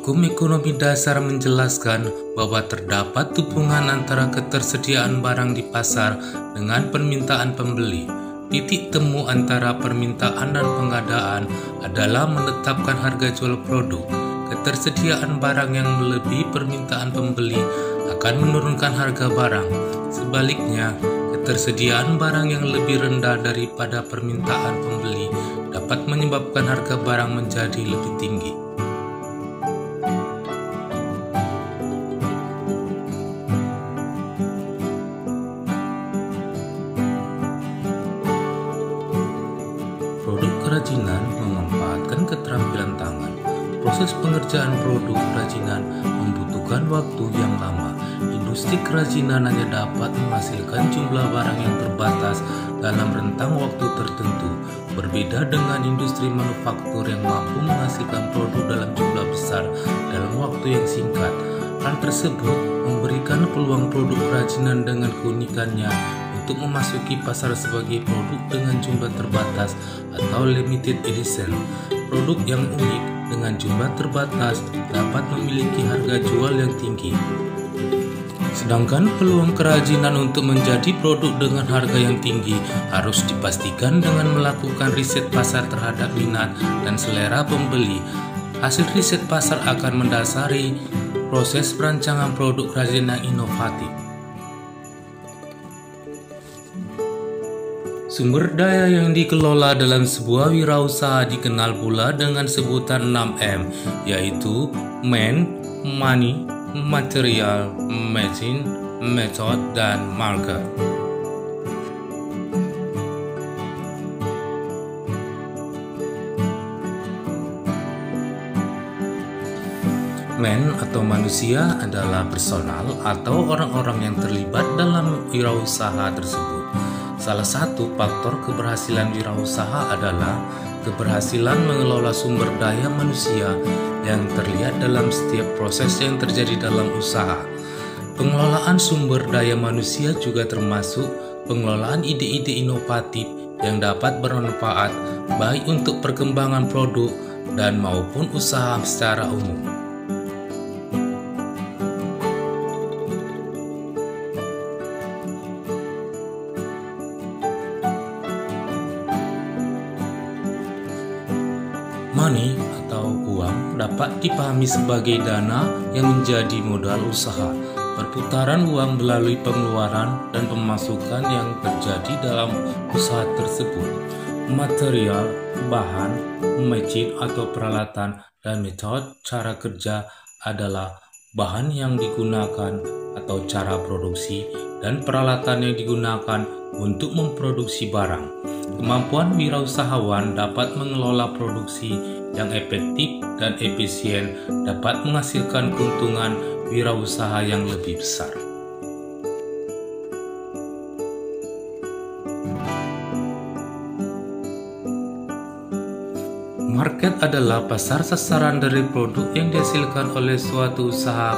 Hukum ekonomi dasar menjelaskan bahwa terdapat hubungan antara ketersediaan barang di pasar dengan permintaan pembeli. Titik temu antara permintaan dan pengadaan adalah menetapkan harga jual produk. Ketersediaan barang yang melebihi permintaan pembeli akan menurunkan harga barang. Sebaliknya, ketersediaan barang yang lebih rendah daripada permintaan pembeli dapat menyebabkan harga barang menjadi lebih tinggi. Produk kerajinan memanfaatkan keterampilan tangan. Proses pengerjaan produk kerajinan membutuhkan waktu yang lama. Industri kerajinan hanya dapat menghasilkan jumlah barang yang terbatas dalam rentang waktu tertentu. Berbeda dengan industri manufaktur yang mampu menghasilkan produk dalam jumlah besar dalam waktu yang singkat. Hal tersebut memberikan peluang produk kerajinan dengan keunikannya untuk memasuki pasar sebagai produk dengan jumlah terbatas atau limited edition. Produk yang unik dengan jumlah terbatas dapat memiliki harga jual yang tinggi. Sedangkan peluang kerajinan untuk menjadi produk dengan harga yang tinggi harus dipastikan dengan melakukan riset pasar terhadap minat dan selera pembeli. Hasil riset pasar akan mendasari proses perancangan produk kerajinan inovatif. Sumber daya yang dikelola dalam sebuah wirausaha dikenal pula dengan sebutan 6M, yaitu Man, Money, Material, Machine, Method, dan Market. Man atau manusia adalah personal atau orang-orang yang terlibat dalam wirausaha tersebut. Salah satu faktor keberhasilan wirausaha adalah keberhasilan mengelola sumber daya manusia yang terlihat dalam setiap proses yang terjadi dalam usaha. Pengelolaan sumber daya manusia juga termasuk pengelolaan ide-ide inovatif yang dapat bermanfaat baik untuk perkembangan produk dan maupun usaha secara umum. Money atau uang dapat dipahami sebagai dana yang menjadi modal usaha. Perputaran uang melalui pengeluaran dan pemasukan yang terjadi dalam usaha tersebut. Material, bahan, mesin atau peralatan, dan metode cara kerja adalah bahan yang digunakan atau cara produksi dan peralatan yang digunakan untuk memproduksi barang. Kemampuan wirausahawan dapat mengelola produksi yang efektif dan efisien dapat menghasilkan keuntungan wirausaha yang lebih besar. Market adalah pasar sasaran dari produk yang dihasilkan oleh suatu usaha.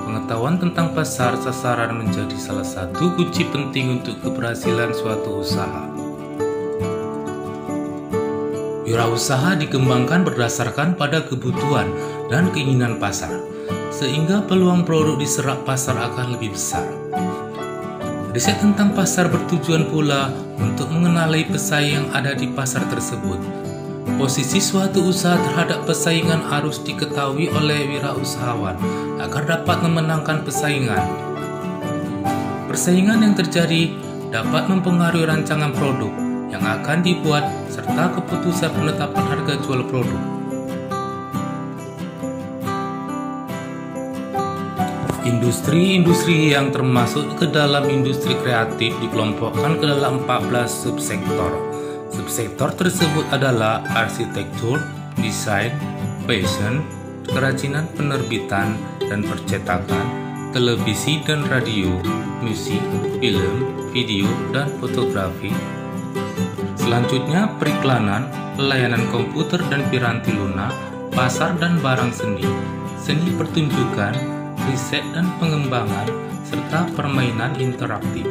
Pengetahuan tentang pasar sasaran menjadi salah satu kunci penting untuk keberhasilan suatu usaha. Wirausaha dikembangkan berdasarkan pada kebutuhan dan keinginan pasar, sehingga peluang produk diserap pasar akan lebih besar. Riset tentang pasar bertujuan pula untuk mengenali pesaing yang ada di pasar tersebut. Posisi suatu usaha terhadap persaingan harus diketahui oleh wirausahawan agar dapat memenangkan persaingan. Persaingan yang terjadi dapat mempengaruhi rancangan produk yang akan dibuat serta keputusan penetapan harga jual produk. Industri-industri yang termasuk ke dalam industri kreatif dikelompokkan ke dalam 14 subsektor. Subsektor tersebut adalah arsitektur, desain, fashion, kerajinan penerbitan dan percetakan, televisi dan radio, musik, film, video, dan fotografi. Selanjutnya periklanan, pelayanan komputer dan piranti lunak, pasar dan barang seni, seni pertunjukan, riset dan pengembangan, serta permainan interaktif.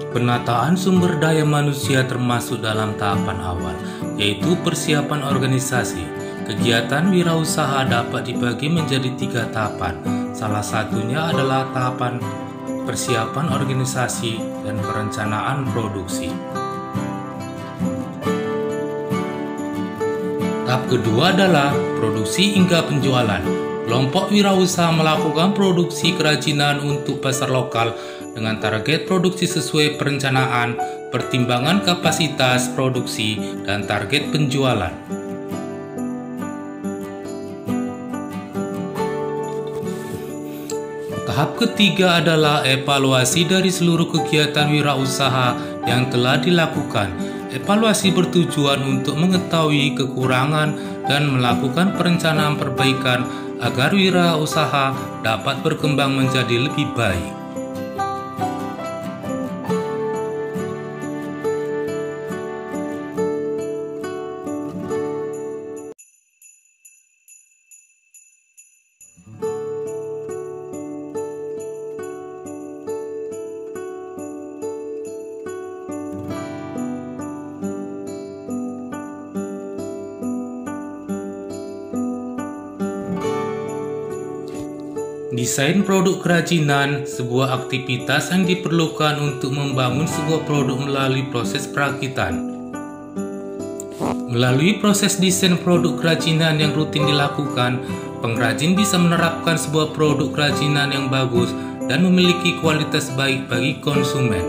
Penataan sumber daya manusia termasuk dalam tahapan awal, yaitu persiapan organisasi. Kegiatan wirausaha dapat dibagi menjadi 3 tahapan. Salah satunya adalah tahapan persiapan organisasi dan perencanaan produksi. Tahap kedua adalah produksi hingga penjualan. Kelompok wirausaha melakukan produksi kerajinan untuk pasar lokal dengan target produksi sesuai perencanaan, pertimbangan kapasitas produksi, dan target penjualan. Tahap ketiga adalah evaluasi dari seluruh kegiatan wirausaha yang telah dilakukan. Evaluasi bertujuan untuk mengetahui kekurangan dan melakukan perencanaan perbaikan agar wirausaha dapat berkembang menjadi lebih baik. Desain produk kerajinan, sebuah aktivitas yang diperlukan untuk membangun sebuah produk melalui proses perakitan. Melalui proses desain produk kerajinan yang rutin dilakukan, pengrajin bisa menerapkan sebuah produk kerajinan yang bagus dan memiliki kualitas baik bagi konsumen.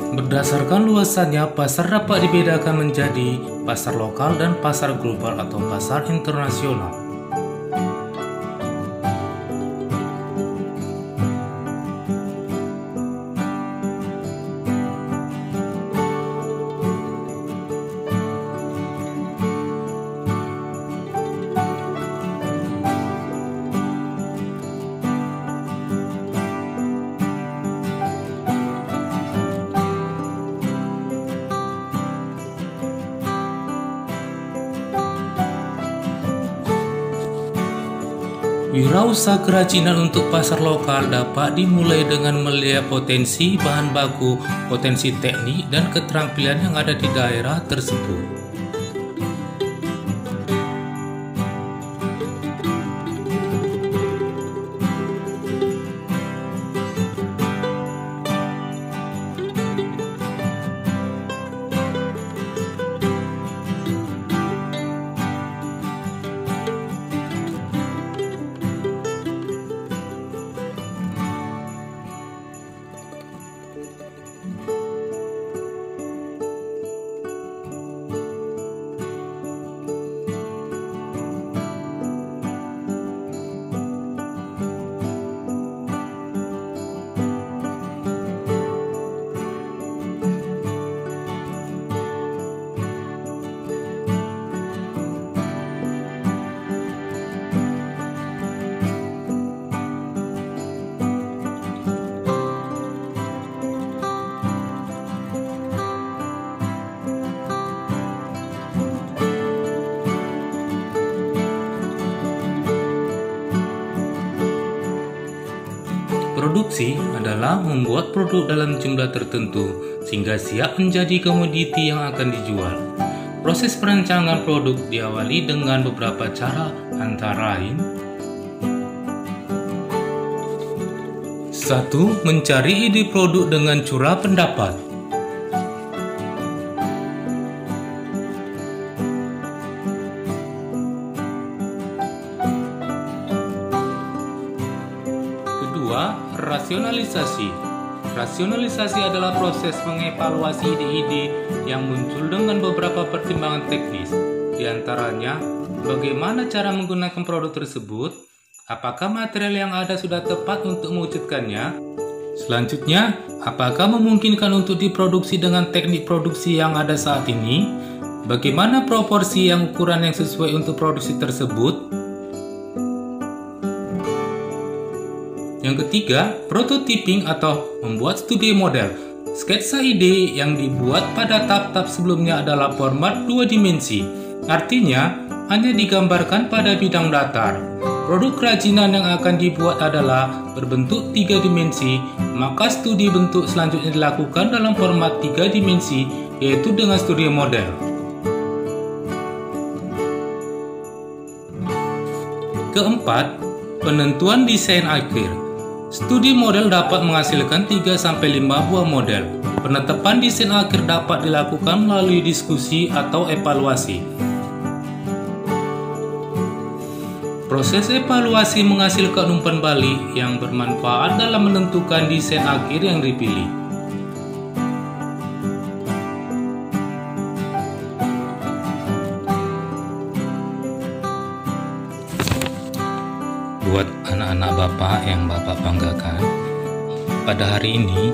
Berdasarkan luasannya, pasar dapat dibedakan menjadi pasar lokal dan pasar global atau pasar internasional. Wirausaha kerajinan untuk pasar lokal dapat dimulai dengan melihat potensi bahan baku, potensi teknik, dan keterampilan yang ada di daerah tersebut. Produksi adalah membuat produk dalam jumlah tertentu sehingga siap menjadi komoditi yang akan dijual. Proses perancangan produk diawali dengan beberapa cara, antara lain: 1. Mencari ide produk dengan curah pendapat. Rasionalisasi. Rasionalisasi adalah proses mengevaluasi ide-ide yang muncul dengan beberapa pertimbangan teknis. Di antaranya, bagaimana cara menggunakan produk tersebut, apakah material yang ada sudah tepat untuk mewujudkannya. Selanjutnya, apakah memungkinkan untuk diproduksi dengan teknik produksi yang ada saat ini, bagaimana proporsi yang ukuran yang sesuai untuk produksi tersebut. Yang ketiga, prototyping atau membuat studi model. Sketsa ide yang dibuat pada tahap-tahap sebelumnya adalah format 2 dimensi, artinya hanya digambarkan pada bidang datar. produk kerajinan yang akan dibuat adalah berbentuk 3 dimensi, maka studi bentuk selanjutnya dilakukan dalam format 3 dimensi, yaitu dengan studi model. Keempat, penentuan desain akhir. Studi model dapat menghasilkan 3-5 buah model. Penetapan desain akhir dapat dilakukan melalui diskusi atau evaluasi. Proses evaluasi menghasilkan umpan balik yang bermanfaat dalam menentukan desain akhir yang dipilih. Buat anak-anak Bapak yang Bapak banggakan, pada hari ini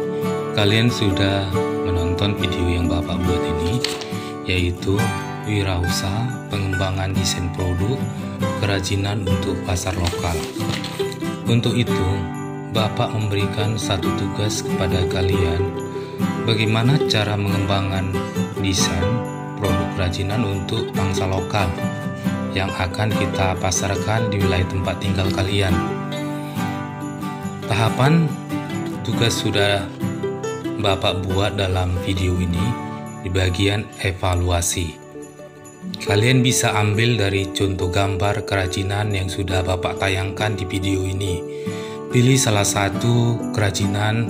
kalian sudah menonton video yang Bapak buat ini, yaitu wirausaha pengembangan desain produk kerajinan untuk pasar lokal. Untuk itu, Bapak memberikan satu tugas kepada kalian, bagaimana cara mengembangkan desain produk kerajinan untuk bangsa lokal yang akan kita pasarkan di wilayah tempat tinggal kalian. Tahapan tugas sudah Bapak buat dalam video ini di bagian evaluasi. Kalian bisa ambil dari contoh gambar kerajinan yang sudah Bapak tayangkan di video ini. Pilih salah satu kerajinan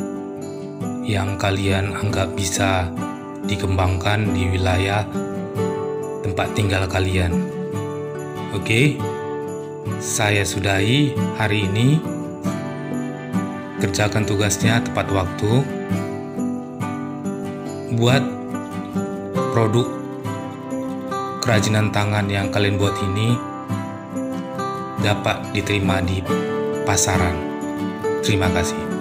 yang kalian anggap bisa dikembangkan di wilayah tempat tinggal kalian. Oke, saya sudahi hari ini. Kerjakan tugasnya tepat waktu. Buat produk kerajinan tangan yang kalian buat ini dapat diterima di pasaran. Terima kasih.